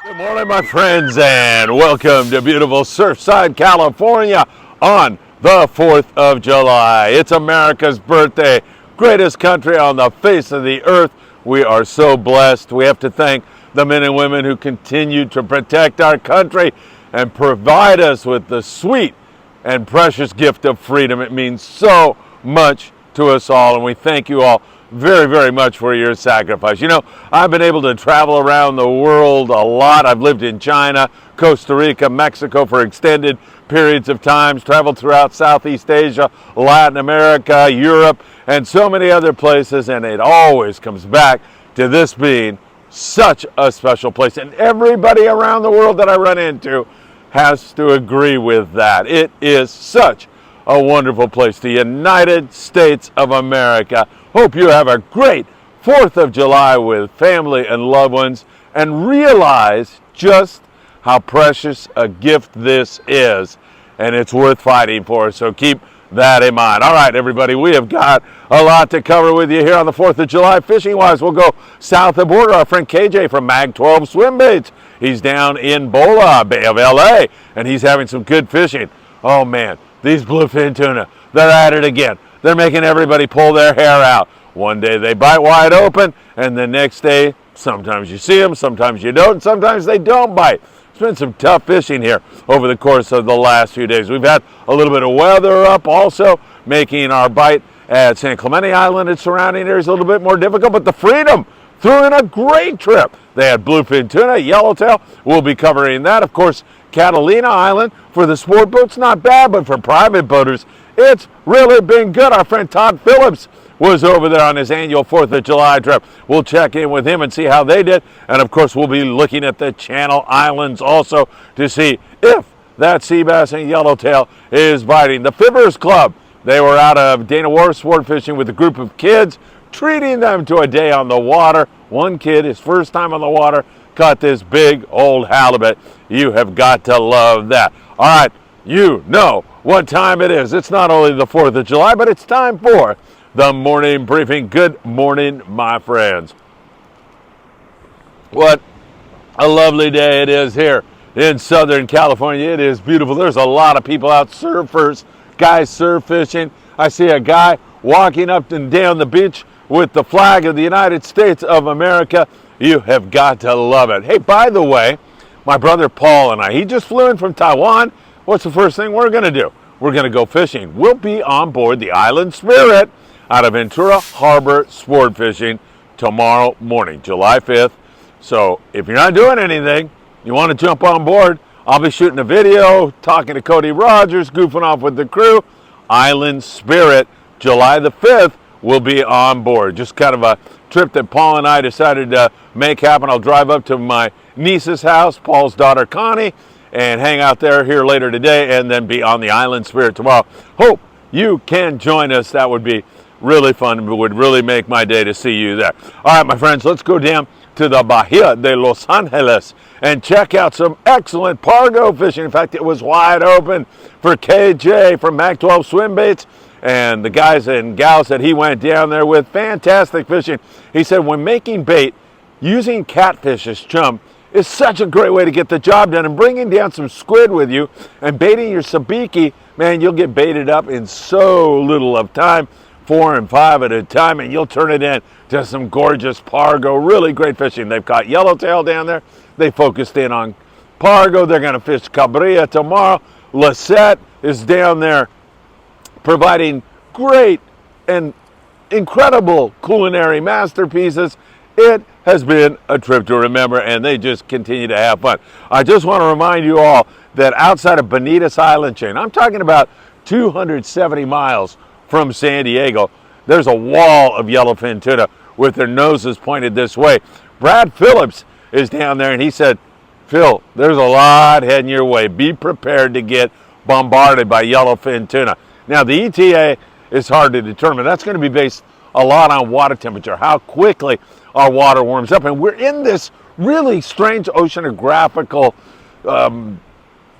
Good morning, my friends, and welcome to beautiful Surfside, California on the 4th of July. It's America's birthday, greatest country on the face of the earth. We are so blessed. We have to thank the men and women who continue to protect our country and provide us with the sweet and precious gift of freedom. It means so much to us all, and we thank you all very, very much for your sacrifice. You know, I've been able to travel around the world a lot. I've lived in China, Costa Rica, Mexico for extended periods of times, traveled throughout Southeast Asia, Latin America, Europe, and so many other places, and it always comes back to this being such a special place. And everybody around the world that I run into has to agree with that. It is such a wonderful place, the United States of America. Hope you have a great 4th of July with family and loved ones, and realize just how precious a gift this is, and it's worth fighting for, so keep that in mind. All right, everybody, we have got a lot to cover with you here on the 4th of July. Fishing-wise, we'll go south of border. Our friend KJ from Mag 12 Swim Baits. He's down in Bola, Bay of LA, and he's having some good fishing. Oh, man, these bluefin tuna, they're at it again. They're making everybody pull their hair out. One day they bite wide open, and the next day, sometimes you see them, sometimes you don't, and sometimes they don't bite. It's been some tough fishing here over the course of the last few days. We've had a little bit of weather up also, making our bite at San Clemente Island and surrounding areas a little bit more difficult, but the Freedom threw in a great trip. They had bluefin tuna, yellowtail. We'll be covering that. Of course, Catalina Island for the sport boats, not bad, but for private boaters, it's really been good. Our friend Todd Phillips was over there on his annual 4th of July trip. We'll check in with him and see how they did. And of course, we'll be looking at the Channel Islands also to see if that sea bass and yellowtail is biting. The Fibbers Club, they were out of Dana Wharf sport fishing with a group of kids, treating them to a day on the water. One kid, his first time on the water, caught this big old halibut. You have got to love that. All right, you know what time it is. It's not only the 4th of July, but it's time for the morning briefing. Good morning, my friends. What a lovely day it is here in Southern California. It is beautiful. There's a lot of people out, surfers, guys surf fishing. I see a guy walking up and down the beach with the flag of the United States of America. You have got to love it. Hey, by the way, my brother Paul and I, he just flew in from Taiwan. What's the first thing we're going to do? We're going to go fishing. We'll be on board the Island Spirit out of Ventura Harbor Sport Fishing tomorrow morning, July 5th. So if you're not doing anything, you want to jump on board, I'll be shooting a video, talking to Cody Rogers, goofing off with the crew. Island Spirit, July the 5th, will be on board. Just kind of a trip that Paul and I decided to make happen. I'll drive up to my niece's house, Paul's daughter Connie, and hang out there here later today, and then be on the Island Spirit tomorrow. Hope you can join us. That would be really fun. It would really make my day to see you there. All right, my friends, let's go down to the Bahia de Los Angeles and check out some excellent pargo fishing. In fact, it was wide open for KJ from Mag 12 Swim Baits and the guys and gals that he went down there with. Fantastic fishing. He said when making bait, using catfish as chum is such a great way to get the job done, and bringing down some squid with you and baiting your sabiki, man, you'll get baited up in so little of time, 4 and 5 at a time, and you'll turn it in to some gorgeous pargo. Really great fishing. They've caught yellowtail down there. They focused in on pargo. They're going to fish cabrilla tomorrow. Lisette is down there providing great and incredible culinary masterpieces. It has been a trip to remember, and they just continue to have fun. I just want to remind you all that outside of Bonitas Island chain, I'm talking about 270 miles from San Diego, there's a wall of yellowfin tuna with their noses pointed this way. Brad Phillips is down there, and he said, Phil, there's a lot heading your way. Be prepared to get bombarded by yellowfin tuna. Now, the ETA is hard to determine. That's going to be based a lot on water temperature, how quickly our water warms up. And we're in this really strange oceanographical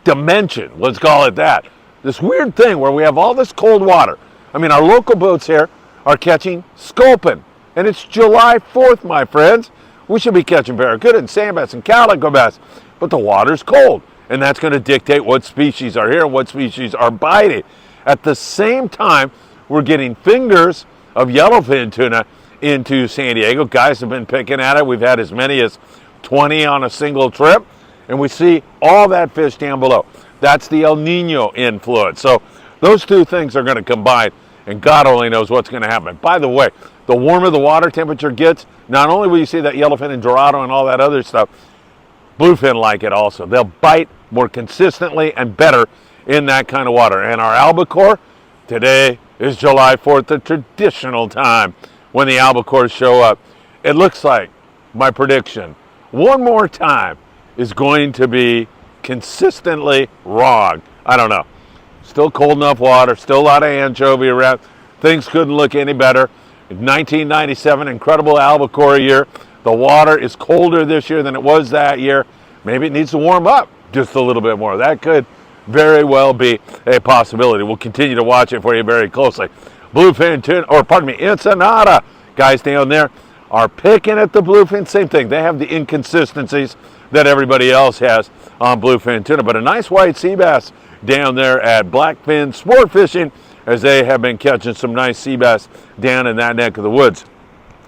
dimension, let's call it that. This weird thing where we have all this cold water. I mean, our local boats here are catching sculpin, and it's July 4th, my friends. we should be catching barracuda and sand bass and calico bass, but the water's cold, and that's going to dictate what species are here and what species are biting. At the same time, we're getting fingers of yellowfin tuna into San Diego. Guys have been picking at it. We've had as many as 20 on a single trip, and we see all that fish down below. That's the El Nino influence. So those two things are going to combine, and God only knows what's going to happen. By the way, the warmer the water temperature gets, not only will you see that yellowfin and dorado and all that other stuff, bluefin like it also. They'll bite more consistently and better in that kind of water. And our albacore, today is July 4th, the traditional time when the albacores show up. It looks like, my prediction, one more time is going to be consistently wrong. I don't know. Still cold enough water, still a lot of anchovy around. Things couldn't look any better. 1997, incredible albacore year. The water is colder this year than it was that year. Maybe it needs to warm up just a little bit more. That could very well be a possibility. We'll continue to watch it for you very closely. Bluefin tuna, or pardon me, Ensenada. Guys down there are picking at the bluefin. Same thing. They have the inconsistencies that everybody else has on bluefin tuna. But a nice white sea bass down there at Blackfin Sport Fishing, as they have been catching some nice sea bass down in that neck of the woods.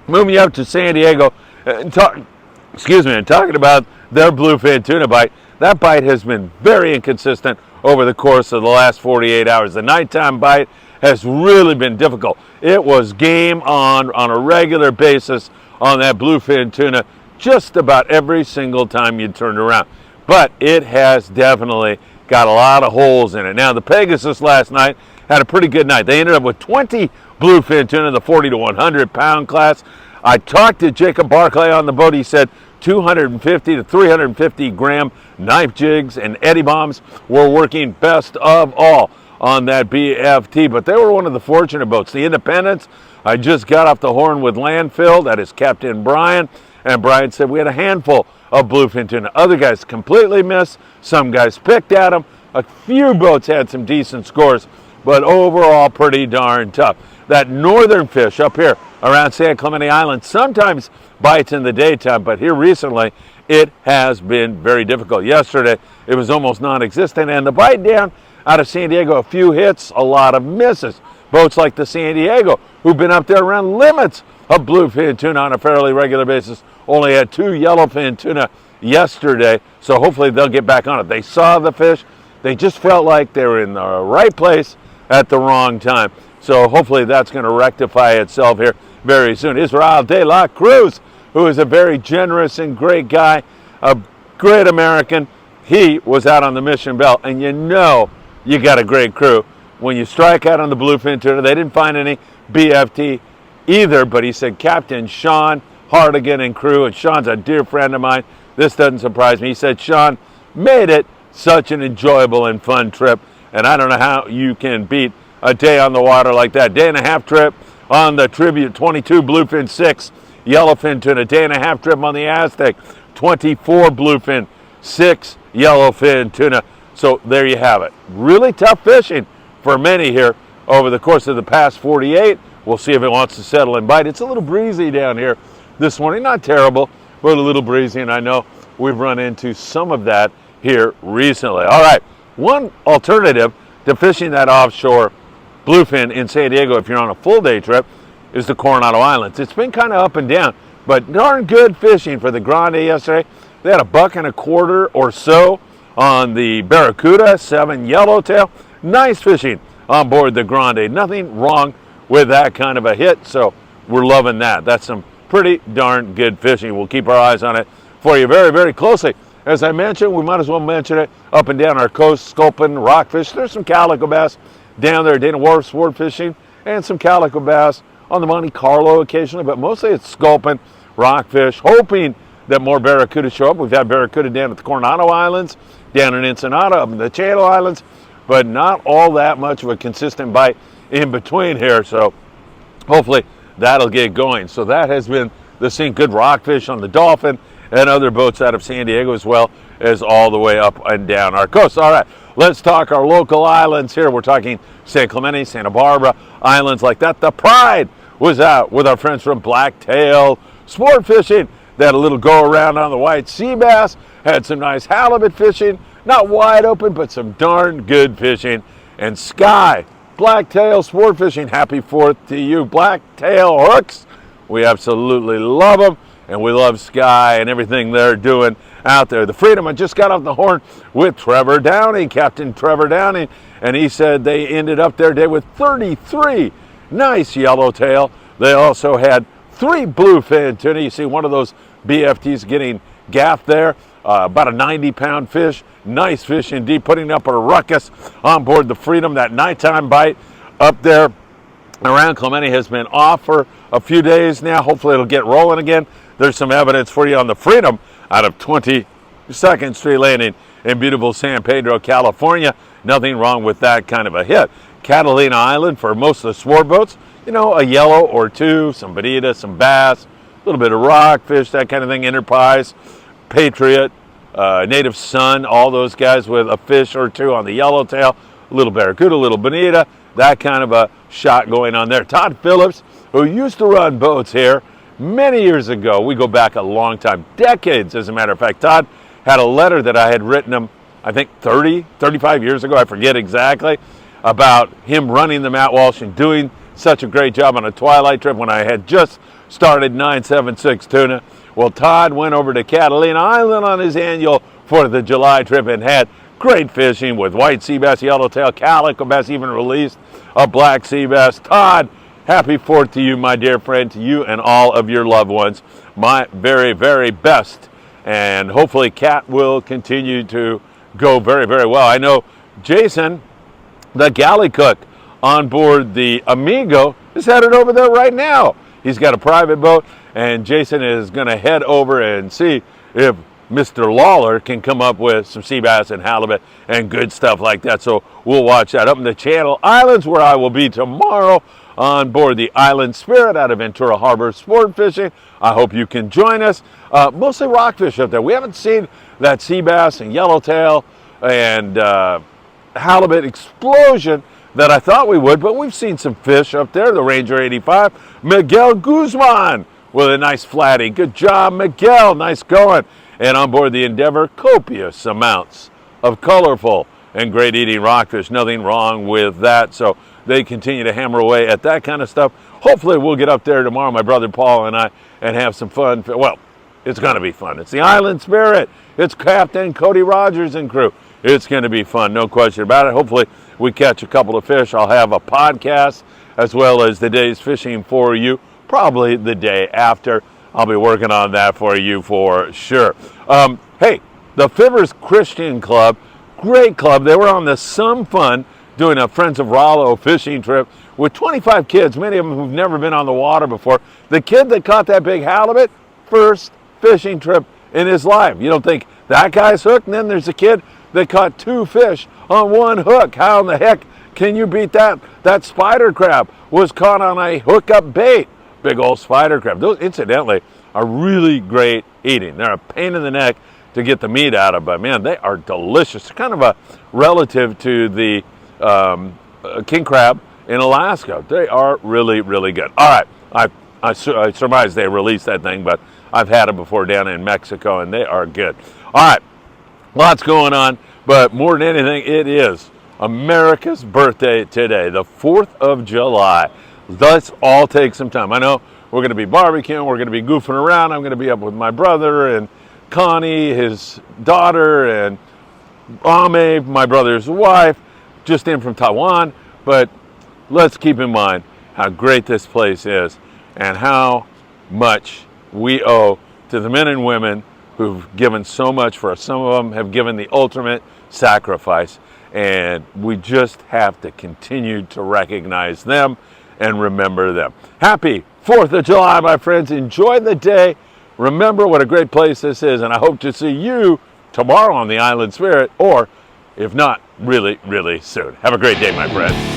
Moving up to San Diego, and talking about their bluefin tuna bite. That bite has been very inconsistent over the course of the last 48 hours. The nighttime bite has really been difficult. It was game on a regular basis on that bluefin tuna just about every single time you turned around. But it has definitely got a lot of holes in it. Now, the Pegasus last night had a pretty good night. They ended up with 20 bluefin tuna in the 40 to 100 pound class. I talked to Jacob Barclay on the boat. He said 250 to 350 gram knife jigs and eddy bombs were working best of all on that BFT, but they were one of the fortunate boats. The Independence, I just got off the horn with Landfill, that is Captain Brian, and Brian said we had a handful of bluefin tuna. Other guys completely missed. Some guys picked at them. A few boats had some decent scores, but overall pretty darn tough. That northern fish up here around San Clemente Island sometimes bites in the daytime, but here recently it has been very difficult. Yesterday it was almost non-existent, and the bite down out of San Diego, a few hits, a lot of misses. Boats like the San Diego, who've been up there around limits of bluefin tuna on a fairly regular basis, only had 2 yellowfin tuna yesterday, so hopefully they'll get back on it. They saw the fish, they just felt like they were in the right place at the wrong time. So hopefully that's going to rectify itself here very soon. Israel de la Cruz, who is a very generous and great guy, a great American, he was out on the Mission Belt, and you know you got a great crew when you strike out on the bluefin tuna. They didn't find any BFT either, but he said Captain Sean Hardigan and crew, and Sean's a dear friend of mine. This doesn't surprise me. He said Sean made it such an enjoyable and fun trip, and I don't know how you can beat a day on the water like that. Day and a half trip on the Tribute, 22 bluefin, 6 yellowfin tuna. Day and a half trip on the Aztec, 24 bluefin, 6 yellowfin tuna. So there you have it. Really tough fishing for many here over the course of the past 48. We'll see if it wants to settle and bite. It's a little breezy down here this morning. Not terrible, but a little breezy, and I know we've run into some of that here recently. All right, one alternative to fishing that offshore bluefin in San Diego, if you're on a full day trip, is the Coronado Islands. It's been kind of up and down, but darn good fishing for the Grande yesterday. They had $1.25 or so on the Barracuda, 7 yellowtail. Nice fishing on board the Grande. Nothing wrong with that kind of a hit, so we're loving that. That's some pretty darn good fishing. We'll keep our eyes on it for you very, very closely. As I mentioned, we might as well mention it up and down our coast, sculpin, rockfish. There's some calico bass down there, Dana Wharf Sport Fishing, and some calico bass on the Monte Carlo occasionally, but mostly it's sculpin, rockfish, hoping that more barracuda show up. We've had barracuda down at the Coronado Islands, down in Ensenada, up in the Channel Islands, but not all that much of a consistent bite in between here, so hopefully that'll get going. So that has been the scene. Good rockfish on the Dolphin and other boats out of San Diego, as well as all the way up and down our coast. All right, let's talk our local islands here. We're talking San Clemente, Santa Barbara, islands like that. The Pride was out with our friends from Blacktail Sport Fishing They had a little go around on the white sea bass, had some nice halibut fishing, not wide open, but some darn good fishing. And Sky, blacktail sport fishing, happy 4th to you. Blacktail hooks, we absolutely love them, and we love Sky and everything they're doing out there. The Freedom, I just got off the horn with Trevor Downing, Captain Trevor Downing, and he said they ended up their day with 33 nice yellowtail. They also had 3 bluefin tuna. You see one of those BFTs getting gaffed there, about a 90-pound fish. Nice fish indeed, putting up a ruckus on board the Freedom. That nighttime bite up there around Clemente has been off for a few days now. Hopefully it'll get rolling again. There's some evidence for you on the Freedom out of 22nd Street Landing in beautiful San Pedro, California. Nothing wrong with that kind of a hit. Catalina Island for most of the sport boats, you know, a yellow or two, some bonita, some bass, a little bit of rockfish, that kind of thing, Enterprise, Patriot, Native Sun, all those guys with a fish or two on the yellowtail, a little barracuda, a little bonita, that kind of a shot going on there. Todd Phillips, who used to run boats here many years ago, we go back a long time, decades as a matter of fact. Todd had a letter that I had written him, I think 35 years ago, I forget exactly, about him running the Matt Walsh and doing such a great job on a twilight trip when I had just started 976 tuna. Well, Todd went over to Catalina Island on his annual 4th of July trip and had great fishing with white sea bass, yellowtail, calico bass, even released a black sea bass. Todd, happy 4th to you, my dear friend, to you and all of your loved ones. My very, very best. And hopefully Cat will continue to go very, very well. I know Jason, the galley cook on board the Amigo, is headed over there right now. He's got a private boat, and Jason is going to head over and see if Mr. Lawler can come up with some sea bass and halibut and good stuff like that. So we'll watch that up in the Channel Islands, where I will be tomorrow on board the Island Spirit out of Ventura Harbor sport fishing. I hope you can join us. Mostly rockfish up there. We haven't seen that sea bass and yellowtail and halibut explosion that I thought we would, but we've seen some fish up there. The Ranger 85, Miguel Guzman with a nice flatty. Good job, Miguel. Nice going. And on board the Endeavor, copious amounts of colorful and great eating rockfish. Nothing wrong with that. So they continue to hammer away at that kind of stuff. Hopefully we'll get up there tomorrow, my brother Paul and I, and have some fun. Well, it's going to be fun. It's the Island Spirit. It's Captain Cody Rogers and crew. It's going to be fun, no question about it. Hopefully we catch a couple of fish. I'll have a podcast as well as the day's fishing for you, probably the day after. I'll be working on that for you for sure. Hey, the Fivers Christian Club, great club. They were on the Some Fun doing a Friends of Rollo fishing trip with 25 kids, many of them who've never been on the water before. The kid that caught that big halibut, first fishing trip in his life. You don't think that guy's hooked? And then there's a kid that caught 2 fish on 1 hook. How in the heck can you beat that? That spider crab was caught on a hookup bait. Big old spider crab. Those, incidentally, are really great eating. They're a pain in the neck to get the meat out of, but man, they are delicious. Kind of a relative to the king crab in Alaska. They are really, really good. All right, I surmise they released that thing, but I've had them before down in Mexico, and they are good. All right, lots going on, but more than anything, it is America's birthday today, the 4th of July. Let's all take some time. I know we're going to be barbecuing, we're going to be goofing around. I'm going to be up with my brother and Connie, his daughter, and Ame, my brother's wife, just in from Taiwan. But let's keep in mind how great this place is and how much we owe to the men and women who've given so much for us. Some of them have given the ultimate sacrifice, and we just have to continue to recognize them and remember them. Happy 4th of July, my friends. Enjoy the day. Remember what a great place this is, and I hope to see you tomorrow on the Island Spirit, or if not, really, really soon. Have a great day, my friends.